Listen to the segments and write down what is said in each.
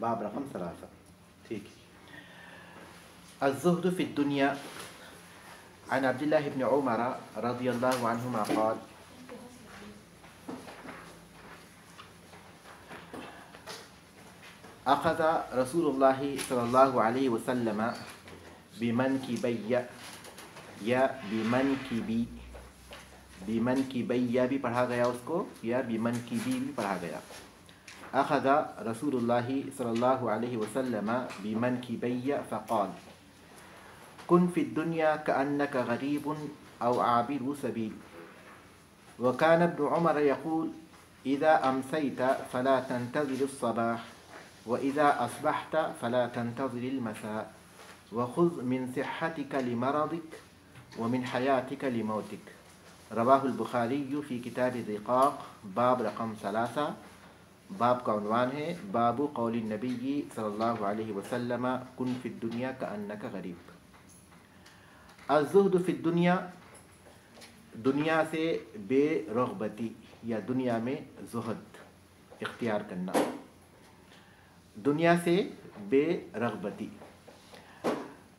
باب رقم 3 ٹھیک ہے. الزهد في الدنيا عن عبد الله بن عمر رضي الله عنهما قال أخذ رسول الله صلى الله عليه وسلم بمنكبي یا بمنکبی بھی پڑھا گیا اس کو یا بمنکبی بھی پڑھا گیا. اخذ رسول اللہ صلی اللہ علیہ وسلم بمنکبی فقال کن فی الدنیا کأنک غریب او عابر سبیل. وكان ابن عمر يقول اذا امسيت فلا تنتظر الصباح واذا اصبحت فلا تنتظر المساء وخذ من صحتك لمرضك ومن حياتك لموتك. رواہ البخاری فی کتاب الرقاق باب رقم 3. باب کا عنوان ہے باب قول النبی صلی اللہ علیہ وسلم کن فی الدنیا کأنک غریب. الزہد فی الدنیا دنیا سے بے رغبتی یا دنیا میں زہد اختیار کرنا. دنیا سے بے رغبتی.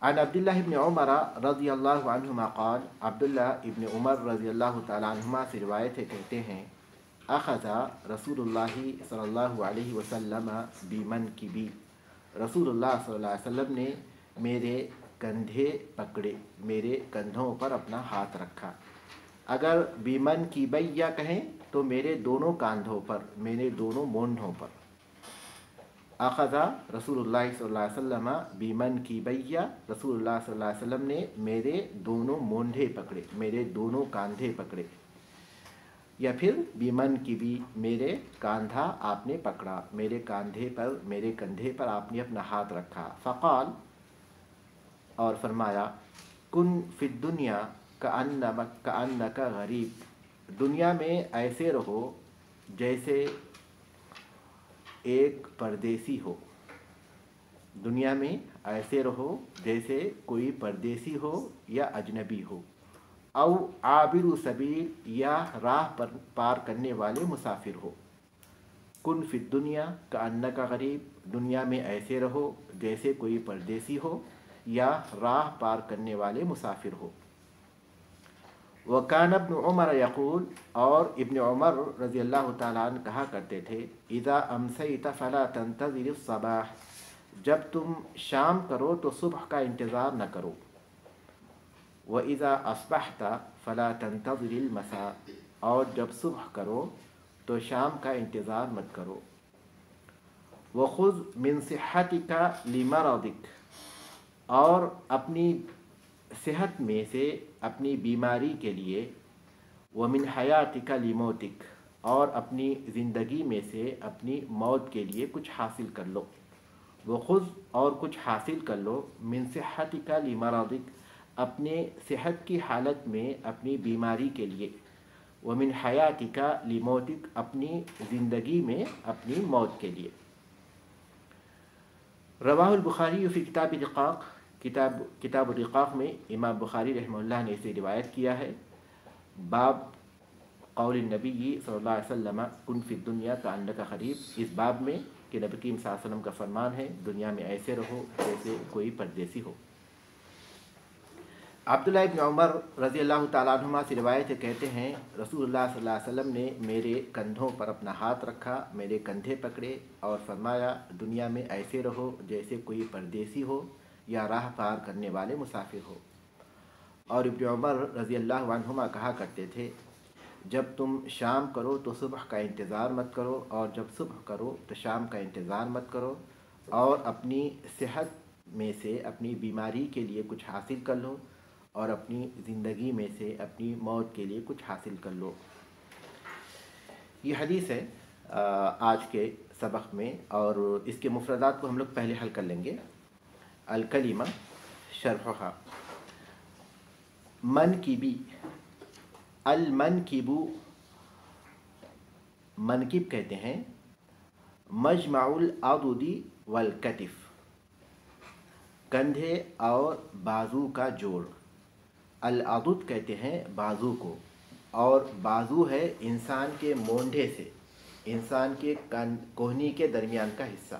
عن عبداللہ ابن عمر رضی اللہ عنہما قال عبداللہ ابن عمر رضی اللہ تعالیٰ عنہما سے روایت ہے کہتے ہیں اخذ رسول اللہ صلی اللہ علیہ وسلم بمنکبی رسول اللہ صلی اللہ علیہ وسلم نے میرے کندھے پکڑے میرے کندھوں پر اپنا ہاتھ رکھا. اگر بمنکبی کہیں تو میرے دونوں کاندھوں پر میرے دونوں مونڈھوں پر. اخذ رسول اللہ صلی اللہ علیہ وسلم بمنکبی رسول اللہ صلی اللہ علیہ وسلم نے میرے دونوں مونڈھے پکڑے میرے دونوں کاندھے پکڑے. یا پھر بمنکبی میرے کاندھا آپ نے پکڑا میرے کندھے پر آپ نے اپنا ہاتھ رکھا. فقال اور فرمایا کن فی الدنیا کأنک غریب دنیا میں ایسے رہو جیسے ایک پردیسی ہو. دنیا میں ایسے رہو جیسے کوئی پردیسی ہو یا اجنبی ہو. او عابر سبیل یا راہ پر پار کرنے والے مسافر ہو. کن فی الدنیا کأنک غریب دنیا میں ایسے رہو جیسے کوئی پردیسی ہو یا راہ پار کرنے والے مسافر ہو. وکان ابن عمر یقول اور ابن عمر رضی اللہ تعالیٰ عنہ کہا کرتے تھے اذا امسیت فلا تنتظر الصباح جب تم شام کرو تو صبح کا انتظار نہ کرو. واذا اصبحت فلا تنتظر المساء اور جب صبح کرو تو شام کا انتظار مت کرو. وخذ من صحتك لمرضك اور اپنی صحت میں سے اپنی بیماری کے لیے. ومن حیاتک لموتک اور اپنی زندگی میں سے اپنی موت کے لیے کچھ حاصل کر لو. وخذ اور کچھ حاصل کر لو من صحتک لمرضک اپنے صحت کی حالت میں اپنی بیماری کے لیے. ومن حیاتک لموتک اپنی زندگی میں اپنی موت کے لیے. رواہ البخاری فی کتاب الرقاق کتاب الرقاق میں امام بخاری رحمہ اللہ نے اسے روایت کیا ہے. باب قول النبی صلی اللہ علیہ وسلم کن فی الدنیا کأنک غریب اس باب میں کہ نبی کریم صلی اللہ علیہ وسلم کا فرمان ہے دنیا میں ایسے رہو جیسے کوئی پردیسی ہو. عبداللہ ابن عمر رضی اللہ تعالیٰ عنہما سے روایت کہتے ہیں رسول اللہ صلی اللہ علیہ وسلم نے میرے کندھوں پر اپنا ہاتھ رکھا میرے کندھے پکڑے اور فرمایا دنیا میں ایسے رہو جیسے کوئی پردیسی ہو یا راہ پار کرنے والے مسافر ہو. اور ابن عمر رضی اللہ عنہما کہا کرتے تھے جب تم شام کرو تو صبح کا انتظار مت کرو اور جب صبح کرو تو شام کا انتظار مت کرو. اور اپنی صحت میں سے اپنی بیماری کے لیے کچھ حاصل کر لو اور اپنی زندگی میں سے اپنی موت کے لیے کچھ حاصل کر لو. یہ حدیث ہے آج کے سبق میں اور اس کے مفردات کو ہم لوگ پہلے حل کر لیں گے. الکلمہ شرحها منکبی المنکب منکب کہتے ہیں مجمع العضد والکتف کندھے اور بازو کا جوڑ. العضد کہتے ہیں بازو کو اور بازو ہے انسان کے مونڈھے سے انسان کے کوہنی کے درمیان کا حصہ.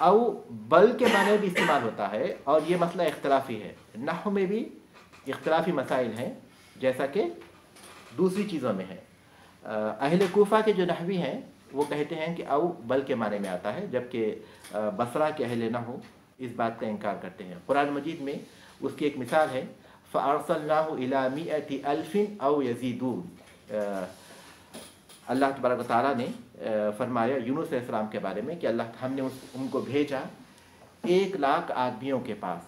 او بل کے معنی بھی استعمال ہوتا ہے، اور یہ مسئلہ اختلافی ہے، نحو میں بھی اختلافی مسائل ہیں جیسا کہ دوسری چیزوں میں ہے۔ اہل کوفہ کے جو نحوی ہیں وہ کہتے ہیں کہ او بل کے معنی میں آتا ہے، جبکہ بصرہ کے اہل نحو اس بات کا انکار کرتے ہیں۔ قرآن مجید میں اس کی ایک مثال ہے فَأَرْسَلْنَاهُ إِلَىٰ مِئَةِ أَلْفٍ أَوْ يَزِيدُونَ۔ اللہ تبارک و تعالیٰ نے فرمایا یونس علیہ السلام کے بارے میں کہ ہم نے ان کو بھیجا 1,00,000 آدمیوں کے پاس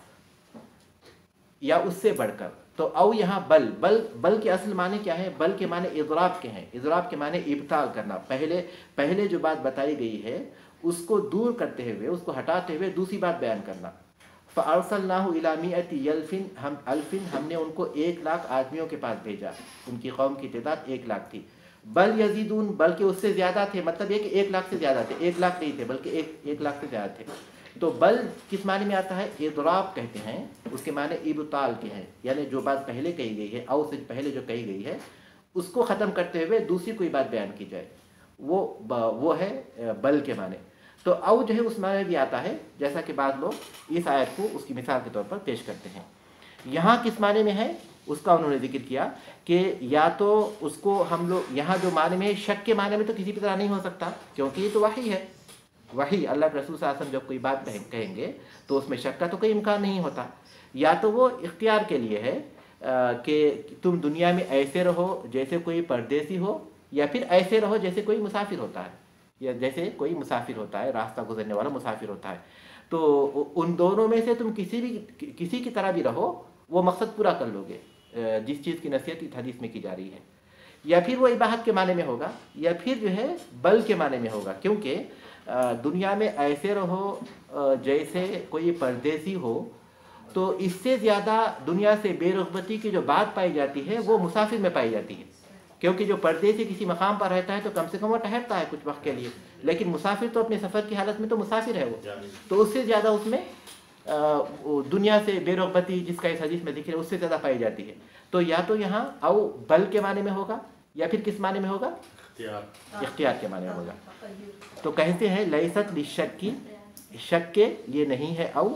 یا اس سے بڑھ کر۔ تو او یہاں بل کے اصل معنی کیا ہے؟ بل کے معنی اضراب کے ہیں۔ اضراب کے معنی ابطال کرنا، پہلے جو بات بتائی گئی ہے اس کو دور کرتے ہوئے، اس کو ہٹاتے ہوئے دوسری بات بیان کرنا۔ فَأَرْسَلْنَاهُ إِلَىٰ مِئَةِ أَلْفٍ، ہم نے ان کو 1,00,000 آدمیوں کے پاس بھیجا، ان کی قوم کی تعداد 1,00,000 تھی۔ بل یزیدون، بلکہ اس سے زیادہ تھے، مطلب یہ کہ 1,00,000 سے زیادہ تھے، 1,00,000 نہیں تھے بلکہ 1,00,000 سے زیادہ تھے۔ تو بل کس معنی میں آتا ہے؟ اضراب کہتے ہیں، اس کے معنی ابطال کے ہیں، یعنی جو بات پہلے کہی گئی ہے، او سے پہلے جو کہی گئی ہے اس کو ختم کرتے ہوئے دوسری کوئی بات بیان کی جائے، وہ ہے بل کے معنی۔ تو او جو ہے اس معنی بھی آتا ہے، جیسا کہ بعض لوگ اس آیت کو اس کی مثال کے طور پر پیش کرتے ہیں۔ یہاں کس معنی میں ہے اس کا انہوں نے ذکر کیا کہ یا تو اس کو ہم لوگ یہاں جو معنی میں ہے، شک کے معنی میں تو کسی بھی طرح نہیں ہو سکتا، کیونکہ یہ تو وحی ہے، وحی اللہ کے رسول صلی اللہ علیہ وسلم جب کوئی بات کہیں گے تو اس میں شک کا تو کوئی امکان نہیں ہوتا۔ یا تو وہ اختیار کے لیے ہے کہ تم دنیا میں ایسے رہو جیسے کوئی پردیسی ہو، یا پھر ایسے رہو جیسے کوئی مسافر ہوتا ہے، یا جیسے کوئی مسافر ہوتا ہے، راستہ گزرنے والا مسافر ہوتا ہے۔ تو ان دونوں میں سے تم کسی کی طرح بھی رہو، وہ مقصد پورا کر لو گے جس چیز کی نصیحت اس حدیث میں کی جا رہی ہے۔ یا پھر وہ اباحت کے معنی میں ہوگا، یا پھر جو ہے بل کے معنی میں ہوگا، کیونکہ دنیا میں ایسے رہو جیسے کوئی پردیسی ہو، تو اس سے زیادہ دنیا سے بے رغبتی کی جو بات پائی جاتی ہے وہ مسافر میں پائی جاتی ہے، کیونکہ جو پردیسی کسی مقام پر رہتا ہے تو کم سے کم وہ ٹھہرتا ہے کچھ وقت کے لیے، لیکن مسافر تو اپنے سفر کی حالت میں تو مسافر ہے وہ، تو اس سے زیادہ اس میں دنیا سے بے رغبتی جس کا اس حدیث میں ذکر ہے اس سے زیادہ پائی جاتی ہے۔ تو یا تو یہاں او بل کے معنی میں ہوگا، یا پھر کس معنی میں ہوگا؟ اختیار کے معنی میں ہوگا۔ تو کہتے ہیں لیست للشک کی، شک کے لیے نہیں ہے او،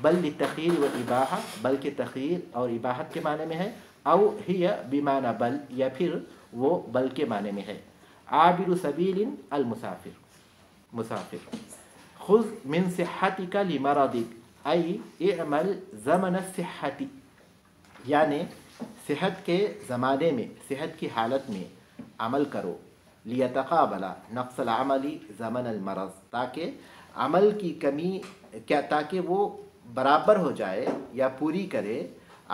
بل للتخیر والاباحہ، بلکہ تخیر اور اباحت کے معنی میں ہے، او ہی بمعنی بل، یا پھر وہ بل کے معنی میں ہے۔ عابر سبیل المسافر، مسافر۔ خذ من صحتک لمرضک ای اعمل زمن الصحت، یعنی صحت کے زمانے میں، صحت کی حالت میں عمل کرو، لیتقابل نقص العمل زمن المرض، تاکہ عمل کی کمی تاکہ وہ برابر ہو جائے یا پوری کرے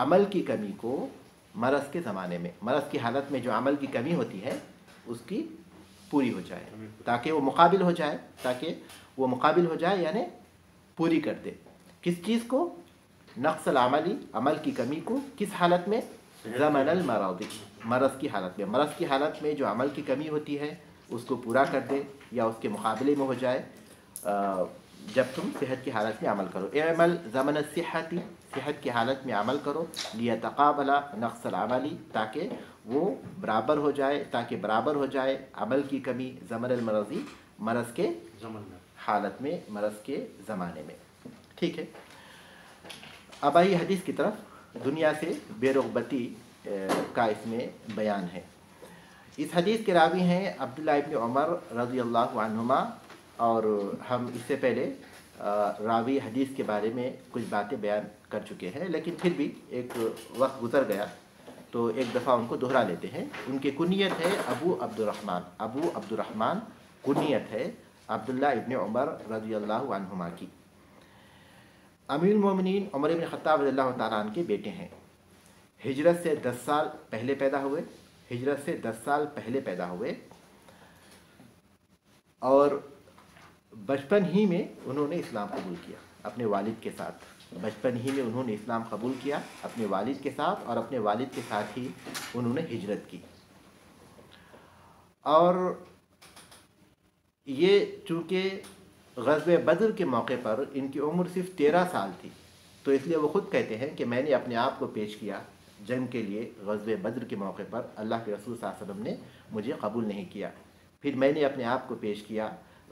عمل کی کمی کو مرض کے زمانے میں، مرض کی حالت میں جو عمل کی کمی ہوتی ہے اس کی پوری ہو جائے، تاکہ وہ مقابل ہو جائے یعنی پوری کر دے۔ کس چیز کو؟ نقص العملی، عمل کی کمی کو، کس حالت میں؟ زمن المرض، مرض کی حالت میں، مرض کی حالت میں جو عمل کی کمی ہوتی ہے اس کو پورا کر دے یا اس کے مقابلے میں ہو جائے جب تم صحت کی حالت میں عمل کرو۔ اعمل زمن الصحت، صحت کی حالت میں عمل کرو، لیتقابل نقص العملی، تاکہ وہ برابر ہو جائے عمل کی کمی زمن المرضی، مرض کے حالت میں، مرض کے زمانے میں۔ ٹھیک ہے، اب آئیے حدیث کی طرف۔ دنیا سے بے رغبتی کا اس میں بیان ہے۔ اس حدیث کے راوی ہیں عبداللہ ابن عمر رضی اللہ عنہما، اور ہم اس سے پہلے راوی حدیث کے بارے میں کچھ باتیں بیان کر چکے ہیں، لیکن پھر بھی ایک وقت گزر گیا تو ایک دفعہ ان کو دہرا لیتے ہیں۔ ان کی کنیت ہے ابو عبد الرحمن، کنیت ہے عبداللہ ابن عمر رضی اللہ عنہما کی۔ امیر المومنین عمر بن خطاب رضی اللہ تعالیٰ عنہ کے بیٹے ہیں۔ ہجرت سے 10 سال پہلے پیدا ہوئے، اور بچپن ہی میں انہوں نے اسلام قبول کیا اپنے والد کے ساتھ، اپنے والد کے ساتھ، اور اپنے والد کے ساتھ ہی انہوں نے ہجرت کی۔ اور یہ چونکہ غزوہ بدر کے موقع پر ان کی عمر صرف 13 سال تھی، تو اس لیے وہ خود کہتے ہیں کہ میں نے اپنے آپ کو پیش کیا جنگ کے لیے غزوہ بدر کے موقع پر، اللہ کے رسول صلی اللہ علیہ وسلم نے مجھے قبول نہیں کیا، پھر میں نے اپنے آپ کو پیش کیا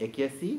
81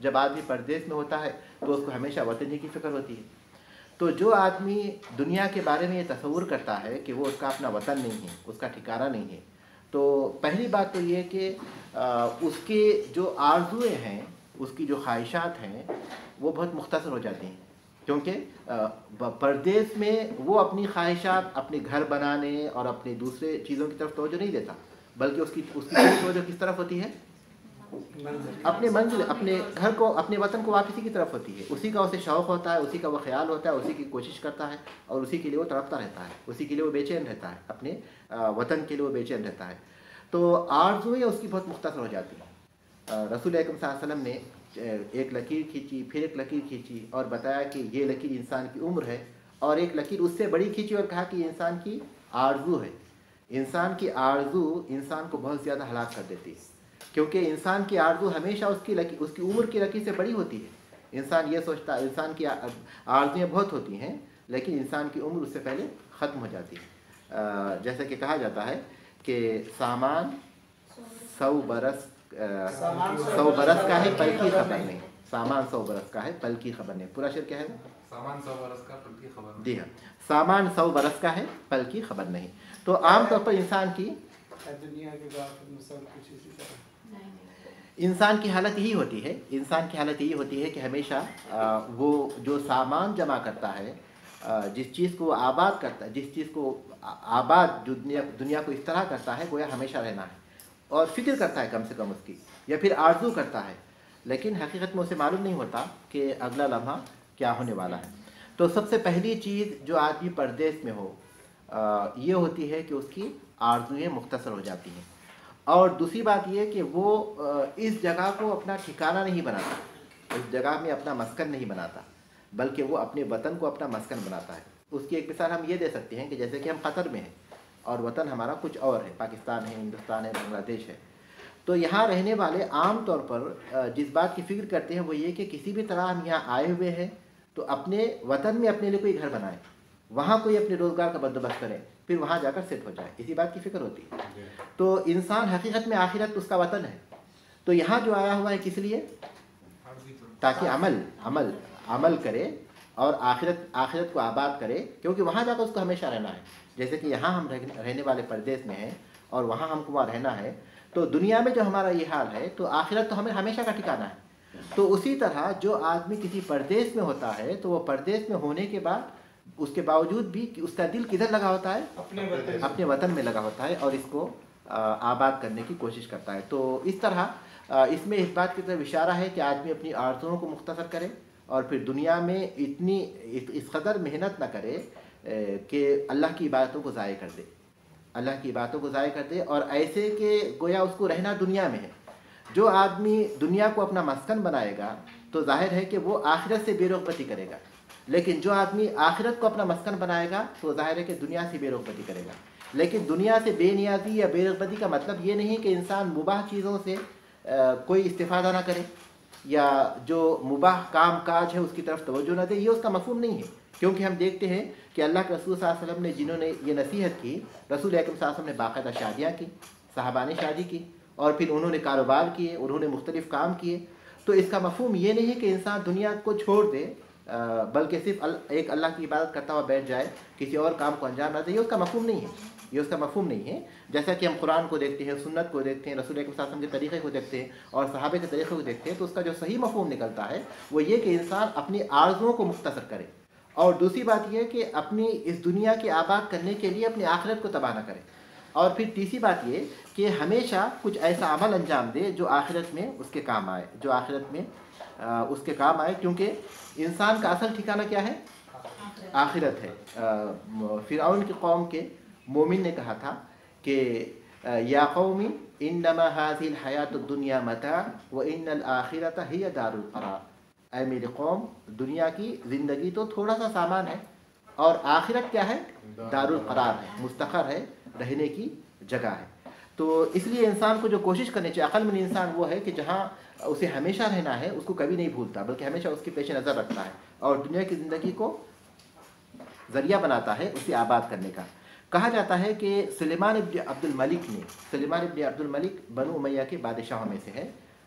جب آدمی پردیس میں ہوتا ہے تو اس کو ہمیشہ وطن ہی کی فکر ہوتی ہے. تو جو آدمی دنیا کے بارے میں یہ تصور کرتا ہے کہ وہ اس کا اپنا وطن نہیں ہے, اس کا ٹھکانہ نہیں ہے, تو پہلی بات تو یہ کہ اس کے جو آرزوئیں ہیں, اس کی جو خواہشات ہیں وہ بہت مختصر ہو جاتی ہیں, کیونکہ پردیس میں وہ اپنی خواہشات اپنے گھر بنانے اور اپنے دوسرے چیزوں کی طرف توجہ نہیں دیتا, بلکہ اس کی توجہ کس طرف ہوتی ہے؟ اپنے منزل, اپنے گھر کو, اپنے وطن کو واپسی کی طرف ہوتی ہے. اسی کا اسے شوق ہوتا ہے, اسی کا وہ خیال ہوتا ہے, اسی کی کوشش کرتا ہے اور اسی کے لیے وہ تڑپتا رہتا ہے, اسی کے لیے وہ بے چین رہتا ہے, اپنے وطن کے لیے وہ بے چین رہتا ہے. تو آرزوئیں اس کی بہت مختصر ہو جاتی ہیں. رسول اکرم صلی اللہ علیہ وسلم نے ایک لکیر کھینچی, پھر ایک لکیر کھینچی اور بتایا کہ یہ لکیر انسان کی عمر ہے, اور ایک لکیر اس سے بڑی کھینچی اور کہا کہ یہ انسان کی آرزو ہے. انسان کی آرزو انسان کو بہت زیادہ ہلاک کر دیتی ہے, کیونکہ انسان کی آرزو ہمیشہ اس کی عمر کی لکیر سے بڑی ہوتی ہے. انسان یہ سوچتا ہے, انسان کی آرزویں بہت ہوتی ہیں لیکن انسان کی عمر اس سے پہلے ختم ہو جاتی ہے. جیسا کہ کہا جاتا ہے کہ سامان 100 برس کا ہے پل کی خبر نہیں. سامان 100 برس کا ہے پل کی خبر نہیں. پورا شعر کیا ہے؟ سامان 100 برس کا پل کی خبر نہیں. جی ہاں, سامان 100 برس کا ہے پل کی خبر نہیں. تو عام طور پر انسان کی حالت یہی ہوتی ہے, انسان کی حالت یہی ہوتی ہے کہ ہمیشہ وہ جو سامان جمع کرتا ہے, جس چیز کو وہ آباد کرتا ہے, جس چیز کو آباد جو دنیا کو اس طرح کرتا ہے گویا ہمیشہ رہنا ہے, اور فکر کرتا ہے کم سے کم اس کی, یا پھر آرزو کرتا ہے, لیکن حقیقت میں اسے معلوم نہیں ہوتا کہ اگلا لمحہ کیا ہونے والا ہے. تو سب سے پہلی چیز جو آدمی پردیس میں ہو یہ ہوتی ہے کہ اس کی آرزوئیں مختصر ہو جاتی ہیں. اور دوسری بات یہ کہ وہ اس جگہ کو اپنا ٹھکانہ نہیں بناتا, اس جگہ میں اپنا مسکن نہیں بناتا, بلکہ وہ اپنے وطن کو اپنا مسکن بناتا ہے. اس کی ایک مثال ہم یہ دے سکتے ہیں کہ جیسے کہ ہم قطر میں ہیں اور وطن ہمارا کچھ اور ہے, پاکستان ہے, ہندوستان ہے, بنگلہ دیش ہے. تو یہاں رہنے والے عام طور پر جس بات کی فکر کرتے ہیں وہ یہ کہ کسی بھی طرح ہم یہاں آئے ہوئے ہیں تو اپنے وطن میں اپنے لیے کوئی گھر بنائیں, وہاں کوئی اپنے روزگار کا بندوبست کریں, پھر وہاں جا کر سیٹ ہو جائے, اسی بات کی فکر ہوتی ہے. تو انسان حقیقت میں آخرت اس کا وطن ہے. تو یہاں جو آیا ہوا ہے کس لیے؟ تاکہ عمل کرے اور آخرت کو آباد کرے, کیونکہ وہاں جا کر اس کو ہمیشہ رہنا ہے. جیسے کہ یہاں ہم رہنے والے پردیس میں ہیں اور وہاں ہم کو وہاں رہنا ہے, تو دنیا میں جو ہمارا یہ حال ہے تو آخرت تو ہمیں ہمیشہ کا ٹھکانہ ہے. تو اسی طرح جو آدمی کسی پردیس میں ہوتا ہے تو وہ پردیس میں ہونے کے بعد اس کے باوجود بھی اس کا دل کدھر لگا ہوتا ہے؟ اپنے وطن میں لگا ہوتا ہے اور اس کو آباد کرنے کی کوشش کرتا ہے. تو اس طرح اس میں اس بات کی طرف اشارہ ہے کہ آدمی اپنی آرزوؤں کو مختصر کرے اور پھر دنیا میں اس قدر محنت نہ کرے کہ اللہ کی عبادتوں کو ضائع کر دے, اللہ کی عبادتوں کو ضائع کر دے, اور ایسے کہ گویا اس کو رہنا دنیا میں ہے. جو آدمی دنیا کو اپنا مسکن بنائے گا تو ظاہر ہے کہ وہ آخرت سے بے رغبتی کرے گا, لیکن جو آدمی آخرت کو اپنا مسکن بنائے گا تو ظاہر ہے کہ دنیا سے بے رغبتی کرے گا. لیکن دنیا سے بے نیازی یا بے رغبتی کا مطلب یہ نہیں کہ انسان مباح چیزوں سے کوئی استفادہ نہ کرے یا جو مباح کام کاج ہے اس کی طرف توجہ نہ دے, یہ اس کا مفہوم نہیں ہے. کیونکہ ہم دیکھتے ہیں کہ اللہ کے رسول صلی اللہ علیہ وسلم نے جنہوں نے یہ نصیحت کی, رسول اکرم صلی اللہ علیہ وسلم نے باقاعدہ شادیاں کی, صحابہ نے شادی کی, اور پھر انہوں نے کاروبار کیے, انہوں نے مختلف کام کیے. تو اس کا مفہوم یہ نہیں کہ انسان دنیا کو چھوڑ دے بلکہ صرف ایک اللہ کی عبادت کرتا ہوا بیٹھ جائے, کسی اور کام کو انجام نہ دے. یہ اس کا مفہوم نہیں ہے, یہ اس کا مفہوم نہیں ہے. جیسا کہ ہم قرآن کو دیکھتے ہیں, سنت کو دیکھتے ہیں, رسول اکرم صلی اللہ علیہ وسلم کے طریقے کو دیکھتے ہیں اور صحابہ کے طریقے کو دیکھتے ہیں, تو اس کا جو صحیح مفہوم نکلتا ہے وہ یہ کہ انسان اپنی آرزوؤں کو مختصر کرے, اور دوسری بات یہ کہ اپنی اس دنیا کی آباد کرنے کے لیے اپنی آخرت کو تباہ نہ کرے, اور پھر تیسری بات یہ کہ ہمیشہ کچھ ایسا عمل انجام دے جو آخرت میں اس کے کام آئے, جو آخرت میں اس کے کام آئے, کیونکہ انسان کا اصل ٹھکانہ کیا ہے؟ آخرت ہے. فرعون کی قوم کے مومن نے کہا تھا کہ یا قومی انما هذه الحیات الدنیا متاع وان الاخرۃ هی دار القرار. اے میری قوم, دنیا کی زندگی تو تھوڑا سا سامان ہے اور آخرت کیا ہے؟ دار القرار ہے, مستقر ہے, رہنے کی جگہ ہے. تو اس لیے انسان کو جو کوشش کرنی چاہیے, عقل مند انسان وہ ہے کہ جہاں اسے ہمیشہ رہنا ہے اس کو کبھی نہیں بھولتا, بلکہ ہمیشہ اس کے پیش نظر رکھتا ہے اور دنیا کی زندگی کو ذریعہ بناتا ہے اسے آباد کرنے کا. کہا جاتا ہے کہ سلیمان ابن عبد الملک بنو امیہ کے بادشاہوں میں سے ہے,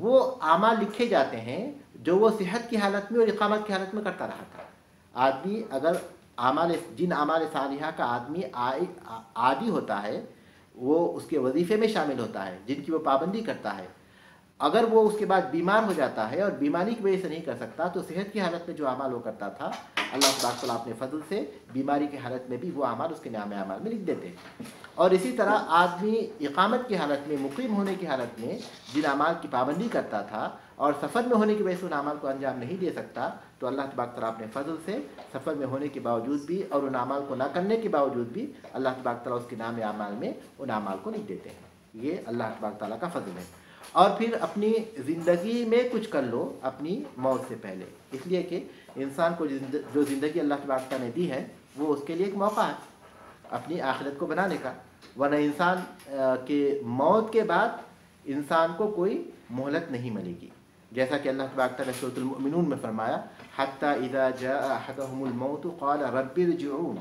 وہ اعمال لکھے جاتے ہیں جو وہ صحت کی حالت میں اور اقامت کی حالت میں کرتا رہا تھا. آدمی اگر جن اعمال صالحہ کا آدمی عادی ہوتا ہے، وہ اس کے وظیفے میں شامل ہوتا ہے، جن کی وہ پابندی کرتا ہے، اگر وہ اس کے بعد بیمار ہو جاتا ہے اور بیماری کی وجہ سے نہیں کر سکتا، تو صحت کی حالت میں جو اعمال وہ کرتا تھا، اللہ تبارک تعالیٰ اپنے فضل سے بیماری کی حالت میں بھی وہ اعمال اس کے نام اعمال میں لکھ دیتے ہیں. اور اسی طرح آدمی اقامت کی حالت میں، مقیم ہونے کی حالت میں جن اعمال کی پابندی کرتا تھا اور سفر میں ہونے کی وجہ سے ان اعمال کو انجام نہیں دے سکتا، تو اللہ تبارک تعالیٰ اپنے فضل سے سفر میں ہونے کے باوجود بھی اور ان اعمال کو نہ کرنے کے باوجود بھی اللہ تبارک تعالیٰ اس کے نام اعمال میں ان اعمال کو لکھ دیتے ہیں. یہ اللہ تبارک تعالیٰ کا فضل ہے. اور پھر اپنی زندگی میں کچھ کر لو اپنی موت سے پہلے، اس لیے کہ انسان کو جو زندگی اللہ تبارک تعالیٰ نے دی ہے وہ اس کے لیے ایک موقع ہے اپنی آخرت کو بنانے کا. ورنہ انسان کے موت کے بعد انسان کو کوئی مہلت نہیں ملے گی، جیسا کہ اللہ تبارک تعالیٰ سورۃ المؤمنون میں فرمایا حتیٰ اذا جاء احدهم الموت قال رب ارجعون.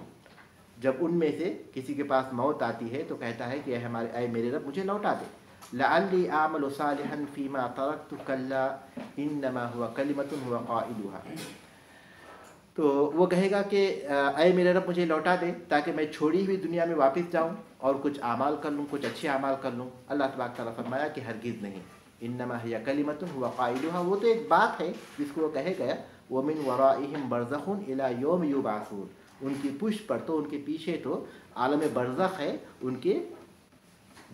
جب ان میں سے کسی کے پاس موت آتی ہے تو کہتا ہے کہ اے میرے رب مجھے لوٹا دے. لعلی اعمل صالحا فیما ترکت کلا انما هو کلمۃ هو قائلها. تو وہ کہے گا کہ اے میرے رب مجھے لوٹا دے تاکہ میں چھوڑی ہوئی دنیا میں واپس جاؤں اور کچھ اعمال کر لوں، کچھ اچھے اعمال کر لوں. اللہ تبارک تعالیٰ فرمایا کہ ہرگز نہیں، انما ہی کلمۃ هو قائلها، وہ تو ایک بات ہے جس کو وہ کہے گا. ومن ورائہم برزخ الی یوم یبعثون، ان کی پشت پر تو، ان کے پیچھے تو عالم برزخ ہے، ان کے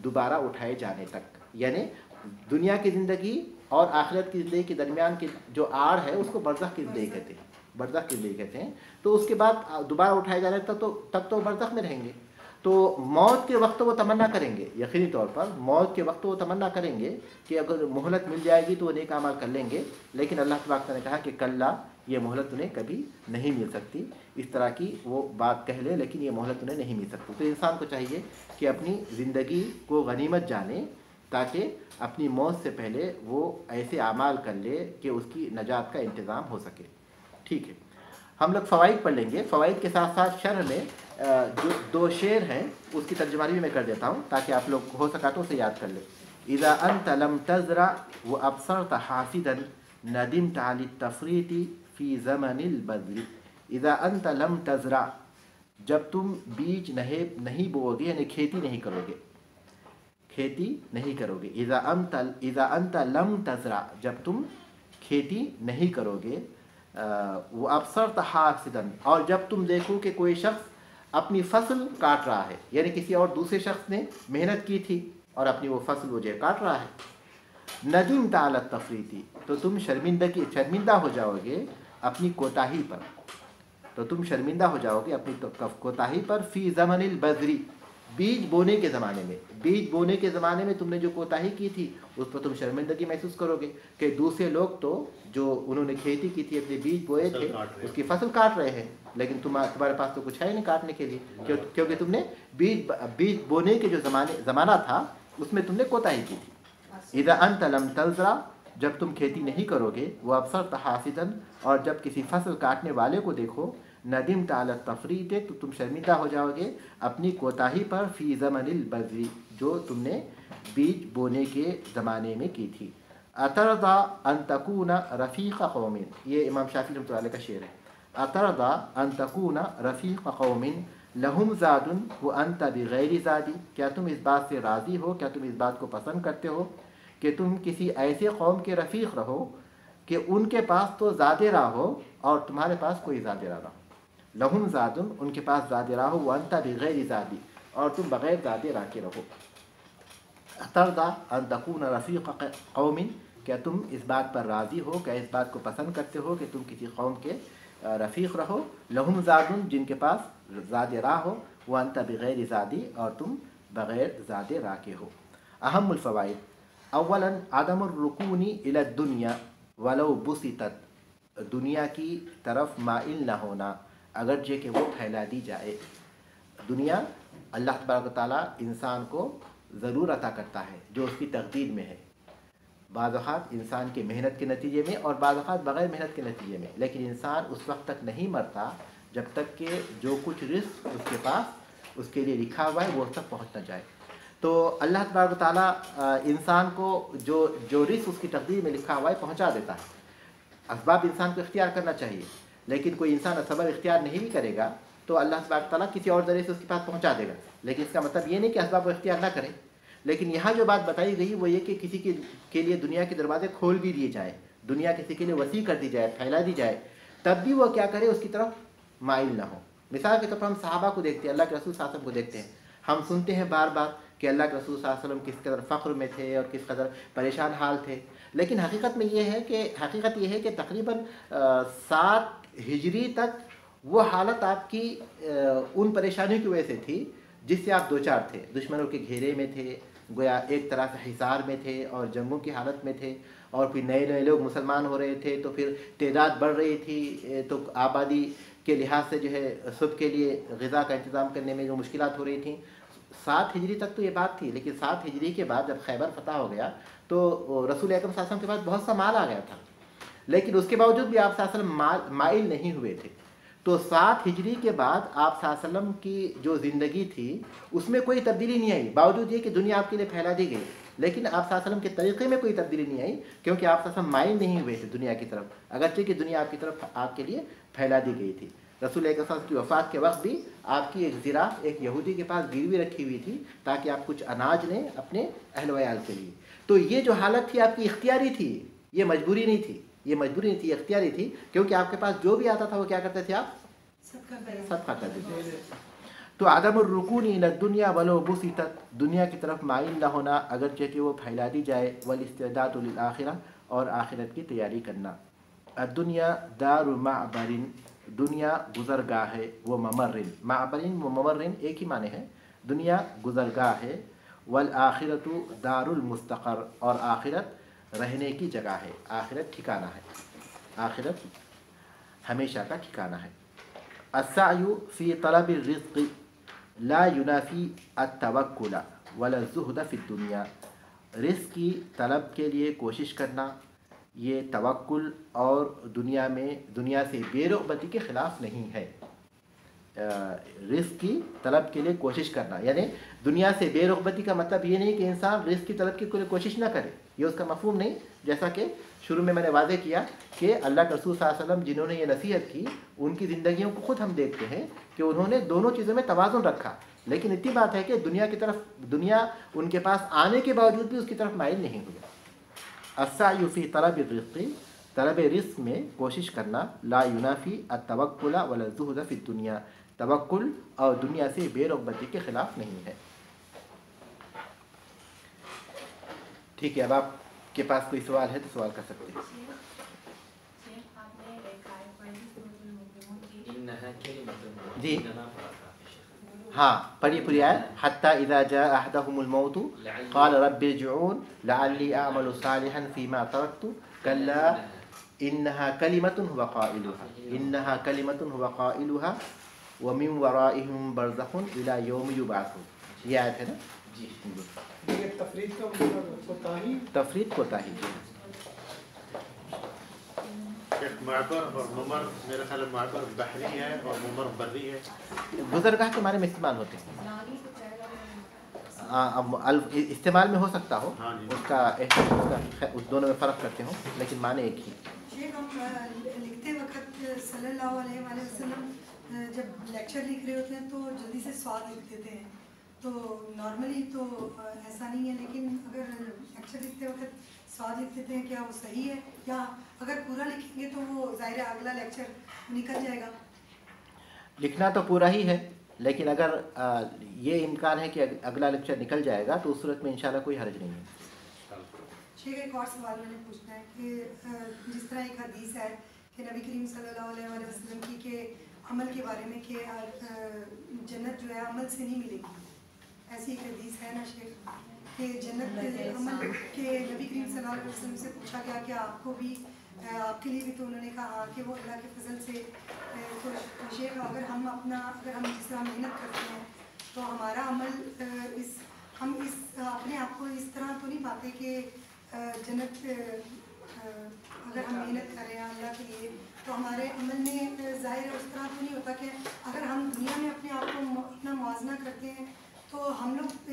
دوبارہ اٹھائے جانے تک. یعنی دنیا کی زندگی اور آخرت کی زندگی کے درمیان کی جو آڑ ہے اس کو برزخ کی زندگی کہتے ہیں، برزخ کی زندگی کہتے ہیں. تو اس کے بعد دوبارہ اٹھائے جانے تک تو برزخ میں رہیں گے. تو موت کے وقت وہ تمنا کریں گے، یقینی طور پر موت کے وقت وہ تمنا کریں گے کہ اگر مہلت مل جائے گی تو وہ نیک اعمال کر لیں گے. لیکن اللہ تبارک نے کہا کہ کلا، یہ مہلت انہیں کبھی نہیں مل سکتی. اس طرح کی وہ بات کہہ لے لیکن یہ مہلت انہیں نہیں مل سکتی. تو انسان کو چاہیے کہ اپنی زندگی کو غنیمت جانے تاکہ اپنی موت سے پہلے وہ ایسے اعمال کر لے کہ اس کی نجات کا انتظام ہو سکے. ٹھیک ہے، ہم لوگ فوائد پڑھ لیں گے. فوائد کے ساتھ ساتھ شرح میں جو 2 شعر ہیں اس کی ترجمانی بھی میں کر دیتا ہوں تاکہ آپ لوگ ہو سکا تو اسے یاد کر لیں. اذا انت لم تزرع وابصرت حاسدا ندمت علی التفریط فی زمن البذر. اذا انت لم تزرع، جب تم بیج نہیں بو گے، یعنی کھیتی نہیں کرو گے، کھیتی نہیں کرو گے. اذا انت لم تزرع، جب تم کھیتی نہیں کرو گے. وابصرت حاسدا، اور جب تم دیکھو کہ کوئی شخص اپنی فصل کاٹ رہا ہے، یعنی کسی اور دوسرے شخص نے محنت کی تھی اور اپنی وہ فصل وہ جو کاٹ رہا ہے. ندمت علی التفریط، تو تم شرمندہ ہو جاؤ گے اپنی کوتاہی پر. تو تم شرمندہ ہو جاؤ گے اپنی کوتاہی پر. فی زمن البذر، بیج بونے کے زمانے میں. بیج بونے کے زمانے میں تم نے جو کوتاہی کی تھی اس پر تم شرمندگی محسوس کرو گے کہ دوسرے لوگ تو جو انہوں نے کھیتی کی تھی، اپنے بیج بوئے تھے، اس کی فصل کاٹ رہے ہیں، لیکن تمہارے پاس تو کچھ ہے نہیں کاٹنے کے لیے، کیونکہ تم نے بیج بونے کے جو زمانہ تھا اس میں تم نے کوتاہی کی تھی. اذا انت لم تزرع، جب تم کھیتی نہیں کرو گے. وہ ابصرت حاسدا، اور جب کسی فصل کاٹنے والے کو دیکھو. ندمت علی التفریط، تو تم شرمندہ ہو جاؤ گے اپنی کوتاہی پر. فی زمن البذر، جو تم نے بیج بونے کے زمانے میں کی تھی. اترضا ان تکون رفیق قوم، یہ امام شافعی رحمۃ اللہ علیہ کا شعر ہے. اترضا ان تکون رفیق قوم لہم زاد وانت بغیر زادی، کیا تم اس بات سے راضی ہو، کیا تم اس بات کو پسند کرتے ہو کہ تم کسی ایسے قوم کے رفیق رہو کہ ان کے پاس تو زاد راہ ہو اور تمہارے پاس کوئی زاد راہ نہ ہو. لہم زاد، ان کے پاس زاد راہ ہو. وانت بغیر زادی، اور تم بغیر زاد راہ کے رہو. اترضا ان تکون رفیق قوم، کیا تم اس بات پر راضی ہو، کیا اس بات کو پسند کرتے ہو کہ تم کسی قوم کے رفیق رہو. لہم زاد، جن کے پاس زاد راہ ہو. وانت بغیر زادی، اور تم بغیر زاد راہ کے ہو. اہم الفوائد: اولا عدم الرکون الی الدنیا ولو بسطت، دنیا کی طرف مائل نہ ہونا اگرچہ کہ وہ پھیلا دی جائے. دنیا اللہ تبارک و تعالیٰ انسان کو ضرور عطا کرتا ہے جو اس کی تقدیر میں ہے، بعض اوقات انسان کی محنت کے نتیجے میں اور بعض اوقات بغیر محنت کے نتیجے میں. لیکن انسان اس وقت تک نہیں مرتا جب تک کہ جو کچھ رزق اس کے پاس اس کے لیے لکھا ہوا ہے وہ اس تک پہنچ نہ جائے. تو اللہ تبارک و تعالیٰ انسان کو جو رزق اس کی تقدیر میں لکھا ہوا ہے پہنچا دیتا ہے. اسباب انسان کو اختیار کرنا چاہیے، لیکن کوئی انسان سبب اختیار نہیں بھی کرے گا تو اللہ تبارک و تعالیٰ کسی اور ذریعے سے اس کے پاس پہنچا دے گا. لیکن اس کا مطلب یہ نہیں کہ اسباب کو اختیار نہ کرے. لیکن یہاں جو بات بتائی گئی وہ یہ کہ کسی کے لیے دنیا کے دروازے کھول بھی دیے جائیں، دنیا کسی کے لیے وسیع کر دی جائے، پھیلا دی جائے، تب بھی وہ کیا کرے، اس کی طرف مائل نہ ہو. مثال کے طور پر ہم صحابہ کو دیکھتے ہیں، اللہ کے رسول صلی اللہ علیہ وسلم کو دیکھتے ہیں. ہم سنتے ہیں بار بار کہ اللہ کے رسول صلی اللہ علیہ وسلم کس قدر فقر میں تھے اور کس قدر پریشان حال تھے. لیکن حقیقت یہ ہے کہ تقریباً 7 ہجری تک وہ حالت آپ کی ان پریشانیوں کی وجہ سے تھی جس سے آپ دوچار تھے. دشمنوں کے گھیرے میں تھے، گویا ایک طرح سے حصار میں تھے اور جنگوں کی حالت میں تھے، اور پھر نئے لوگ مسلمان ہو رہے تھے تو پھر تعداد بڑھ رہی تھی، تو آبادی کے لحاظ سے جو ہے سب کے لیے غذا کا انتظام کرنے میں جو مشکلات ہو رہی تھیں. 7 ہجری تک تو یہ بات تھی. لیکن 7 ہجری کے بعد جب خیبر فتح ہو گیا تو رسول اکرم صلی اللہ علیہ وسلم کے پاس بہت سا مال آ گیا تھا، لیکن اس کے باوجود بھی آپ صلی اللہ علیہ وسلم مائل نہیں ہوئے تھے. تو 7 ہجری کے بعد آپ صلی اللہ علیہ وسلم کی جو زندگی تھی اس میں کوئی تبدیلی نہیں آئی، باوجود یہ کہ دنیا آپ کے لیے پھیلا دی گئی. لیکن آپ صلی اللہ علیہ وسلم کے طریقے میں کوئی تبدیلی نہیں آئی، کیونکہ آپ صلی اللہ علیہ وسلم مائل نہیں ہوئے تھے دنیا کی طرف، اگرچہ کہ دنیا آپ کی طرف آپ کے لیے پھیلا دی گئی تھی. رسول اکرم صلی اللہ علیہ وسلم کی وفات کے وقت بھی آپ کی ایک زرع ایک یہودی کے پاس گروی رکھی ہوئی تھی تاکہ آپ کچھ اناج لیں اپنے اہل ویال کے لیے. تو یہ جو حالت تھی آپ کی اختیاری تھی، یہ مجبوری نہیں تھی، یہ اختیاری تھی، کیونکہ آپ کے پاس جو بھی آتا تھا وہ کیا کرتے تھے، آپ صدقہ کر دیتے. تو عدم الرکون الی الدنیا ولو بسطت، دنیا کی طرف مائل نہ ہونا اگرچہ کہ وہ پھیلا دی جائے. والاستعداد للآخرہ، اور آخرت کی تیاری کرنا. الدنیا دار معبر، دنیا گزرگاہ ہے، وہ ممرن، معبرن و ممرن ایک ہی معنی ہے. دنیا گزرگاہ ہے. والآخرۃ دار المستقر، اور آخرت رہنے کی جگہ ہے، آخرت ٹھکانہ ہے، آخرت ہمیشہ کا ٹھکانہ ہے. السعی فی طلب الرزق لا ینافی التوکل ولا الزہد فی الدنیا، رزق کی طلب کے لیے کوشش کرنا یہ توکل اور دنیا سے بے رغبتی کے خلاف نہیں ہے. رزق کی طلب کے لیے کوشش کرنا یعنی دنیا سے بے رغبتی کا مطلب یہ نہیں کہ انسان رزق کی طلب کے لیے کوشش نہ کرے، یہ اس کا مفہوم نہیں. جیسا کہ شروع میں نے واضح کیا کہ اللہ کے رسول صلی اللہ علیہ وسلم جنہوں نے یہ نصیحت کی ان کی زندگیوں کو خود ہم دیکھتے ہیں کہ انہوں نے دونوں چیزوں میں توازن رکھا. لیکن اتنی بات ہے کہ دنیا ان کے پاس آنے کے باوجود بھی اس کی طرف مائل نہیں ہوئے. السعی فی طلب الرزق، طلب رزق میں کوشش کرنا، لا ینافی التوکل ولا الزہد فی الدنیا، توکل اور دنیا سے بے رغبتی کے خلاف نہیں ہے. ٹھیک ہے، اب آپ کے پاس کوئی سوال ہے تو سوال کر سکتے ہیں. جی ہاں پڑھیے پوری آیت. حتی اذا جاء احدهم الموت قال رب ارجعون لعلی اعمل صالحا فيما تركت كلا انها كلمة هو قائلها ومن ورائهم برزخ الى يوم يبعثون. یہ آیت ہے نا جی. تفرید کوتاہی معبر اور ممر، میرا خیال معبر بحری ہے اور ممر بری ہے. گزرگاہ کے معنی میں استعمال ہوتے ہیں. استعمال میں ہو سکتا ہو، اس کا اس دونوں میں فرق کرتے ہوں، لیکن معنی ایک ہی. ہم لکھتے وقت صلی اللہ علیہ وآلہ وسلم جب لیکچر لکھ رہے ہوتے ہیں تو جلدی سے سوال لکھ دیتے ہیں، تو نارملی تو ایسا نہیں ہے، لیکن اگر لیکچر لکھتے وقت سوال لکھ دیتے ہیں کیا وہ صحیح ہے، یا اگر پورا لکھیں گے تو وہ ظاہر اگلا لیکچر نکل جائے گا؟ لکھنا تو پورا ہی ہے، لیکن اگر یہ امکان ہے کہ اگلا لیکچر نکل جائے گا تو اس صورت میں انشاءاللہ کوئی حرج نہیں ہے. ٹھیک ہے، ایک اور سوال میں نے پوچھنا ہے کہ جس طرح ایک حدیث ہے کہ نبی کریم صلی اللہ علیہ وآلہ وسلم کی کہ عمل کے بارے میں کہ جنت جو ہے عمل سے نہیں ملے گی، ایسی ایک حدیث ہے نا شیخ کہ جنت عمل کے نبی کریم صلی اللہ علیہ وسلم سے پوچھا گیا کہ آپ کو بھی آپ کے لیے بھی، تو انہوں نے کہا کہ وہ اللہ کے فضل سے. تو شیخ اگر ہم جس طرح محنت کرتے ہیں تو ہمارا عمل ہم اپنے آپ کو اس طرح تو نہیں پاتے کہ جنت اگر ہم محنت کر رہے ہیں اللہ کے لیے تو ہمارے عمل میں ظاہر اس طرح تو نہیں ہوتا کہ اگر ہم دنیا میں اپنے آپ کو اپنا موازنہ کرتے ہیں تو ہم لوگ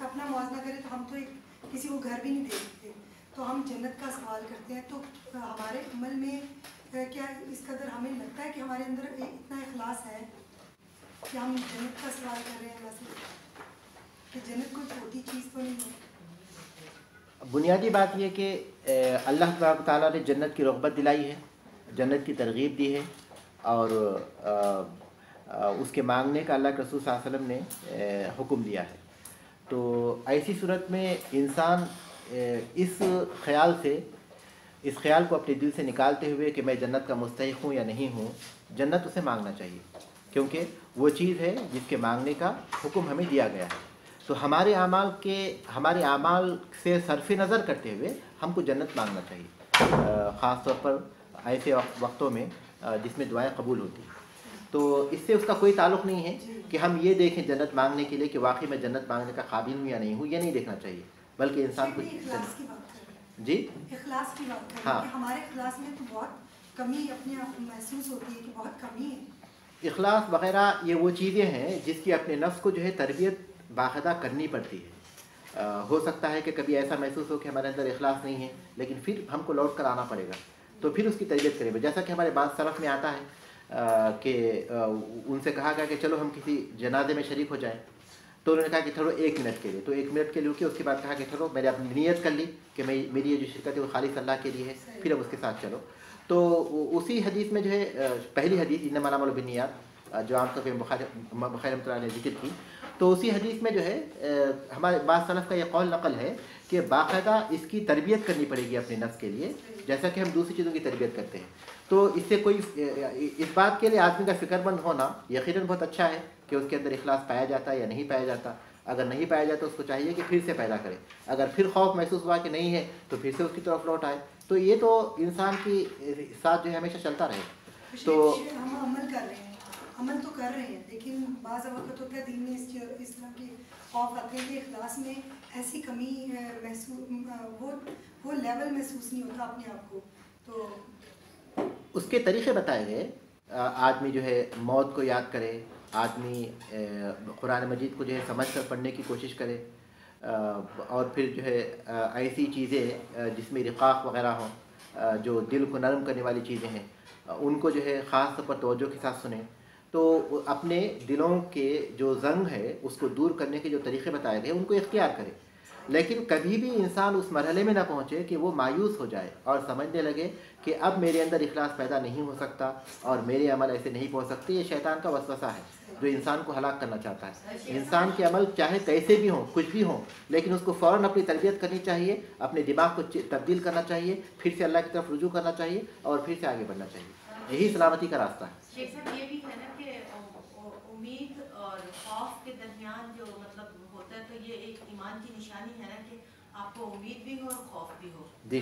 اپنا تو ایک کسی کو گھر بھی نہیں دے سکتے، تو ہم جنت کا سوال کرتے ہیں. تو ہمارے عمل میں کیا اس قدر ہمیں لگتا ہے کہ ہمارے اندر اتنا اخلاص ہے کہ ہم جنت کا سوال کر رہے ہیں اللہ سے، کہ جنت کوئی چھوٹی چیز تو نہیں ہے؟ بنیادی بات یہ کہ اللہ تبارک و تعالیٰ نے جنت کی رغبت دلائی ہے، جنت کی ترغیب دی ہے، اور اس کے مانگنے کا اللہ کے رسول صلی اللہ علیہ وسلم نے حکم دیا ہے. تو ایسی صورت میں انسان اس خیال کو اپنے دل سے نکالتے ہوئے کہ میں جنت کا مستحق ہوں یا نہیں ہوں، جنت اسے مانگنا چاہیے، کیونکہ وہ چیز ہے جس کے مانگنے کا حکم ہمیں دیا گیا ہے. تو ہمارے اعمال سے صرف نظر کرتے ہوئے ہم کو جنت مانگنا چاہیے، خاص طور پر ایسے وقتوں میں جس میں دعائیں قبول ہوتی ہیں. تو اس سے اس کا کوئی تعلق نہیں ہے کہ ہم یہ دیکھیں جنت مانگنے کے لیے کہ واقعی میں جنت مانگنے کا قابل ہوں یا نہیں ہوں، یہ نہیں دیکھنا چاہیے، بلکہ انسان کو اخلاص کی بات کر رہے ہیں. جی اخلاص کی بات کر رہے ہیں کہ ہمارے اخلاص میں تو بہت کمی اپنے آپ محسوس ہوتی ہے کہ بہت کمی ہے. اخلاص وغیرہ یہ وہ چیزیں ہیں جس کی اپنے نفس کو جو ہے تربیت باقاعدہ کرنی پڑتی ہے. ہو سکتا ہے کہ کبھی ایسا محسوس ہو کہ ہمارے اندر اخلاص نہیں ہے، لیکن پھر ہم کو لوٹ کر آنا پڑے گا، تو پھر اس کی تربیت کرے گا. جیسا کہ ہمارے بعض سلف میں آتا ہے کہ ان سے کہا گیا کہ چلو ہم کسی جنازے میں شریک ہو جائیں، تو انہوں نے کہا کہ چلو 1 منٹ کے لیے، تو 1 منٹ کے لیے اس کے بعد کہا کہ چلو میں نے اپنی نیت کر لی کہ میری یہ جو شرکت ہے وہ خالص اللہ کے لیے ہے، پھر اب اس کے ساتھ چلو. تو اسی حدیث میں جو ہے پہلی حدیث انما الاعمال بالنیات جو عام طور پہ بخاری رحمۃ اللہ نے ذکر کی، تو اسی حدیث میں جو ہے ہمارے بعض سلف کا یہ قول نقل ہے کہ باقاعدہ اس کی تربیت کرنی پڑے گی اپنے نفس کے لیے، جیسا کہ ہم دوسری چیزوں کی تربیت کرتے ہیں. تو اس سے اس بات کے لیے آدمی کا فکر مند ہونا یقیناً بہت اچھا ہے کہ اس کے اندر اخلاص پایا جاتا ہے یا نہیں پایا جاتا. اگر نہیں پایا جاتا اس کو چاہیے کہ پھر سے پیدا کرے، اگر پھر خوف محسوس ہوا کہ نہیں ہے تو پھر سے اس کی طرف لوٹ آئے. تو یہ تو انسان کی ساتھ جو ہے ہمیشہ چلتا رہے. تو ہم عمل کر رہے ہیں، عمل تو کر رہے ہیں، لیکن بعض اوقات ہوتا ہے دل میں اس طرح کے خوف آتے ہیں کہ اخلاص میں ایسی کمی وہ لیول محسوس نہیں ہوتا اپنے آپ کو. تو اس کے طریقے بتائے گئے. آدمی جو ہے موت کو یاد کرے، آدمی قرآن مجید کو جو ہے سمجھ کر پڑھنے کی کوشش کرے، اور پھر جو ہے ایسی چیزیں جس میں رقاق وغیرہ ہوں، جو دل کو نرم کرنے والی چیزیں ہیں، ان کو جو ہے خاص طور پر توجہ کے ساتھ سنیں. تو اپنے دلوں کے جو زنگ ہے اس کو دور کرنے کے جو طریقے بتائے گئے ان کو اختیار کرے. لیکن کبھی بھی انسان اس مرحلے میں نہ پہنچے کہ وہ مایوس ہو جائے اور سمجھنے لگے کہ اب میرے اندر اخلاص پیدا نہیں ہو سکتا اور میرے عمل ایسے نہیں پہنچ سکتے. یہ شیطان کا وسوسہ ہے جو انسان کو ہلاک کرنا چاہتا ہے. انسان کے عمل چاہے کیسے بھی ہوں، کچھ بھی ہوں، لیکن اس کو فوراً اپنی تربیت کرنی چاہیے، اپنے دماغ کو تبدیل کرنا چاہیے، پھر سے اللہ کی طرف رجوع کرنا چاہیے اور پھر سے آگے بڑھنا چاہیے. یہی سلامتی کا راستہ ہے. شیخ صاحب یہ بھی ہے نا کہ امید اور خوف کے درمیان جو مطلب ہوتا ہے، تو یہ ایک ایمان کی نشانی ہے نا کہ آپ کو امید بھی ہو اور خوف بھی ہو. جی